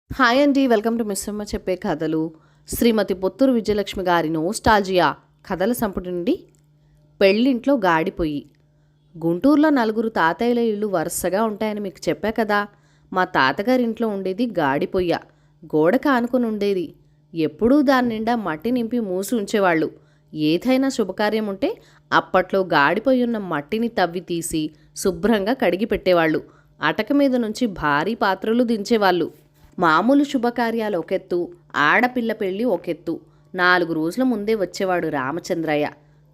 Hi అండి, welcome to Missamma చెప్పే కథలు. శ్రీమతి పొత్తూరు విజయలక్ష్మి గారి నోస్టాల్జియా కథల సంపుటి నుండి పెళ్ళింట్లో గాడిపోయి. గుంటూరులో నలుగురు తాతయ్యల ఇళ్ళు వరుసగా ఉంటాయని మీకు చెప్పా కదా. మా తాతగారి ఇంట్లో ఉండేది గాడిపొయ్య. గోడకు ఆనుకుని ఉండేది. ఎప్పుడూ దాని నిండా మట్టి నింపి మూసి ఉంచేవాళ్ళు. ఏదైనా శుభకార్యం ఉంటే అప్పట్లో గాడిపోయి ఉన్న మట్టిని తవ్వి తీసి శుభ్రంగా కడిగి పెట్టేవాళ్ళు. అటక మీద నుంచి భారీ పాత్రలు దించేవాళ్ళు. మామూలు శుభకార్యాలు ఒకెత్తు, ఆడపిల్ల పెళ్ళి ఒకెత్తు. 4 రోజుల ముందే వచ్చేవాడు రామచంద్రయ్య.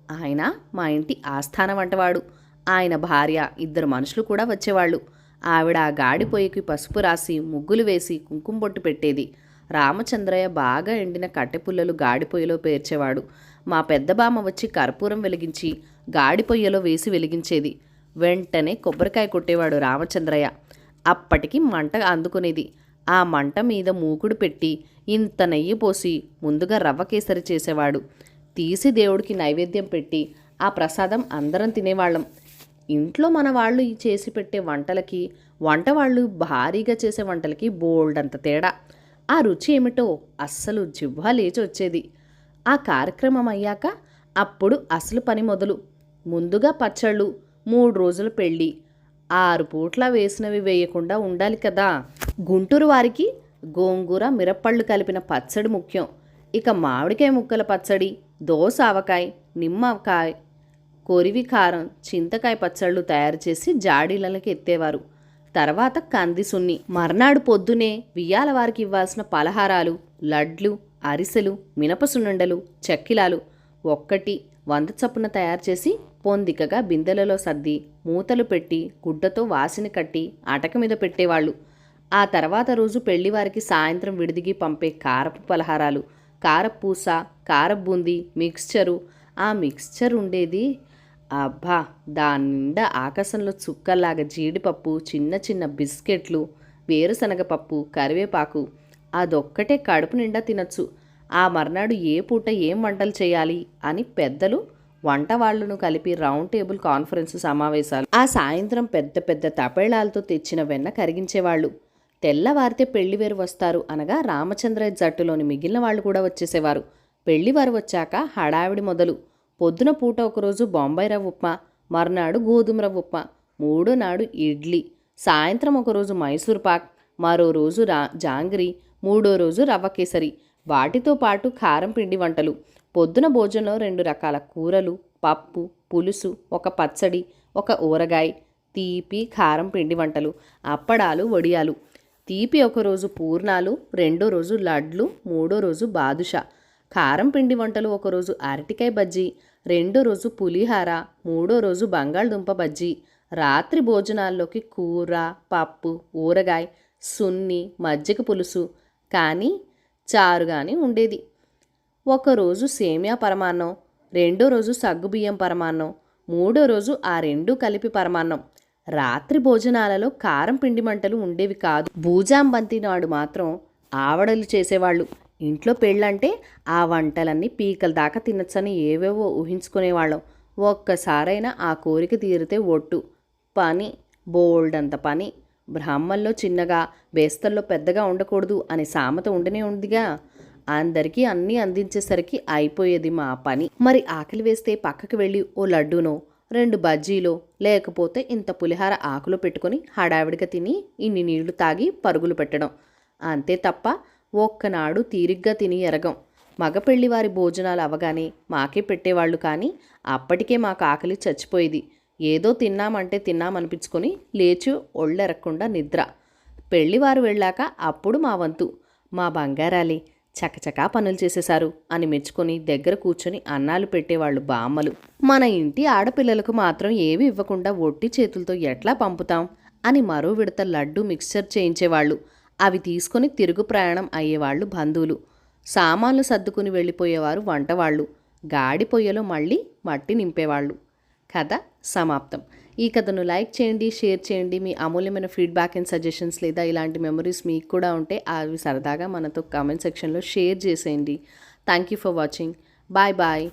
ఆయన మా ఇంటి ఆస్థాన వంటవాడు. ఆయన భార్య, 2 మనుషులు కూడా వచ్చేవాళ్ళు. ఆవిడ ఆ గాడిపోయికి పసుపు రాసి ముగ్గులు వేసి కుంకుమ బొట్టు పెట్టేది. రామచంద్రయ్య బాగా ఎండిన కట్టెపుల్లలు గాడిపొయ్యలో పేర్చేవాడు. మా పెద్ద బామ్మ వచ్చి కర్పూరం వెలిగించి గాడిపొయ్యలో వేసి వెలిగించేది. వెంటనే కొబ్బరికాయ కొట్టేవాడు రామచంద్రయ్య. అప్పటికి మంట అందుకునేది. ఆ మంట మీద మూకుడు పెట్టి ఇంత నెయ్యి పోసి ముందుగా రవ్వ కేసరి చేసేవాడు. తీసి దేవుడికి నైవేద్యం పెట్టి ఆ ప్రసాదం అందరం తినేవాళ్ళం. ఇంట్లో మన వాళ్ళు చేసి పెట్టే వంటలకి, వంట వాళ్ళు భారీగా చేసే వంటలకి బోల్డంత తేడా. ఆ రుచి ఏమిటో అస్సలు జివ్వా లేచి వచ్చేది. ఆ కార్యక్రమం అయ్యాక అప్పుడు అసలు పని మొదలు. ముందుగా పచ్చళ్ళు. 3 రోజుల పెళ్ళి. 6 పూట్ల వేసినవి వేయకుండా ఉండాలి కదా. గుంటూరు వారికి గోంగూర, మిరప్పళ్ళు కలిపిన పచ్చడి ముఖ్యం. ఇక మామిడికాయ ముక్కల పచ్చడి, దోస ఆవకాయ, నిమ్మకాయ, కొరివి కారం, చింతకాయ పచ్చళ్ళు తయారు చేసి జాడీలకి ఎత్తేవారు. తర్వాత కంది సున్ని. మర్నాడు పొద్దునే వియ్యాల వారికి ఇవ్వాల్సిన పలహారాలు, లడ్లు, అరిసెలు, మినపసున్నుండలు, చెక్కిలాలు 100 చప్పున తయారు చేసి పొందికగా బిందెలలో సర్ది మూతలు పెట్టి గుడ్డతో వాసిని కట్టి అటక మీద పెట్టేవాళ్ళు. ఆ తర్వాత రోజు పెళ్లివారికి సాయంత్రం విడిదిగి పంపే కారపు పలహారాలు, కారపూస, కారబూందీ, మిక్స్చరు. ఆ మిక్స్చర్ ఉండేది, అబ్బా, దాని నిండా ఆకాశంలో చుక్కల్లాగా జీడిపప్పు, చిన్న చిన్న బిస్కెట్లు, వేరుశనగ పప్పు, కరివేపాకు. అదొక్కటే కడుపు నిండా తినచ్చు. ఆ మర్నాడు ఏ పూట ఏం వంటలు చేయాలి అని పెద్దలు వంట వాళ్లను కలిపి రౌండ్ టేబుల్ కాన్ఫరెన్స్ సమావేశాలు. ఆ సాయంత్రం పెద్ద పెద్ద తపేళాలతో తెచ్చిన వెన్న కరిగించేవాళ్ళు. తెల్లవారితే పెళ్లివారు వస్తారు అనగా రామచంద్రయ్య జట్టులోని మిగిలిన వాళ్ళు కూడా వచ్చేసేవారు. పెళ్లివారు వచ్చాక హడావిడి మొదలు. పొద్దున పూట ఒకరోజు బొంబాయి రవ్వ ఉప్మా, మర్నాడు గోధుమ రవ్వ ఉప్మా, మూడో నాడు ఇడ్లీ, సాయంత్రం ఒకరోజు మైసూర్ పాక్, మరో రోజు జాంగ్రీ, మూడో రోజు రవ్వ కేసరి. వాటితో పాటు కారం పిండి వంటలు. పొద్దున భోజనంలో 2 రకాల కూరలు, పప్పు, పులుసు, ఒక పచ్చడి, ఒక ఊరగాయ, తీపి కారం పిండి వంటలు, అప్పడాలు, వడియాలు. తీపి ఒకరోజు పూర్ణాలు, రెండో రోజు లడ్లు, మూడో రోజు బాదుషా. కారం పిండి వంటలు ఒకరోజు అరటికాయ బజ్జీ, రెండో రోజు పులిహార, మూడో రోజు బంగాళదుంప బజ్జీ. రాత్రి భోజనాల్లోకి కూర, పప్పు, ఊరగాయ, సున్ని, మజ్జిగ పులుసు కానీ చారు కానీ ఉండేది. ఒకరోజు సేమియా పరమాన్నం, రెండో రోజు సగ్గుబియ్యం పరమాన్నం, మూడో రోజు ఆ 2 కలిపి పరమాన్నం. రాత్రి భోజనాలలో కారం పిండి మంటలు ఉండేవి కాదు. భూజాంబంతి నాడు మాత్రం ఆవడలు చేసేవాళ్ళు. ఇంట్లో పెళ్ళంటే ఆ వంటలన్నీ పీకల దాకా తినచ్చని ఏవేవో ఊహించుకునేవాళ్ళం. ఒక్కసారైనా ఆ కోరిక తీరితే ఒట్టు. పని బోల్డంత పని. బ్రాహ్మణంలో చిన్నగా, బేస్తల్లో పెద్దగా ఉండకూడదు అనే సామెత ఉండనే ఉందిగా. అందరికీ అన్నీ అందించేసరికి అయిపోయేది మా పని. మరి ఆకలి వేస్తే పక్కకి వెళ్ళి ఓ లడ్డూనో, 2 బజ్జీలో, లేకపోతే ఇంత పులిహార ఆకులో పెట్టుకొని హడావిడిగా తిని ఇన్ని నీళ్లు తాగి పరుగులు పెట్టడం. అంతే తప్ప ఒక్కనాడు తీరిగ్గా తిని ఎరగం. మగ పెళ్లివారి భోజనాలు అవగానే మాకే పెట్టేవాళ్ళు. కానీ అప్పటికే మాకు ఆకలి చచ్చిపోయేది. ఏదో తిన్నామంటే తిన్నామనిపించుకొని లేచి ఒళ్ళెరక్కుండా నిద్ర. పెళ్లివారు వెళ్ళాక అప్పుడు మా వంతు. మా బంగారాలే చకచకా పనులు చేసేశారు అని మెచ్చుకొని దగ్గర కూర్చొని అన్నాలు పెట్టేవాళ్ళు బామ్మలు. మన ఇంటి ఆడపిల్లలకు మాత్రం ఏవి ఇవ్వకుండా ఒట్టి చేతులతో ఎట్లా పంపుతాం అని మరో విడత లడ్డు మిక్స్చర్ చేయించేవాళ్ళు. అవి తీసుకొని తిరుగు ప్రయాణం అయ్యేవాళ్ళు బంధువులు. సామాన్లు సర్దుకుని వెళ్ళిపోయేవారు వంటవాళ్ళు. గాడి పొయ్యలో మళ్ళీ మట్టి నింపేవాళ్ళు. కథ సమాప్తం. ఈ కథను లైక్ చేయండి, షేర్ చేయండి. మీ అమూల్యమైన ఫీడ్బ్యాక్ అండ్ సజెషన్స్ లేదా ఇలాంటి మెమరీస్ మీకు కూడా ఉంటే అవి సరదాగా మనతో కామెంట్ సెక్షన్లో షేర్ చేసేయండి. Thank you for watching. Bye bye.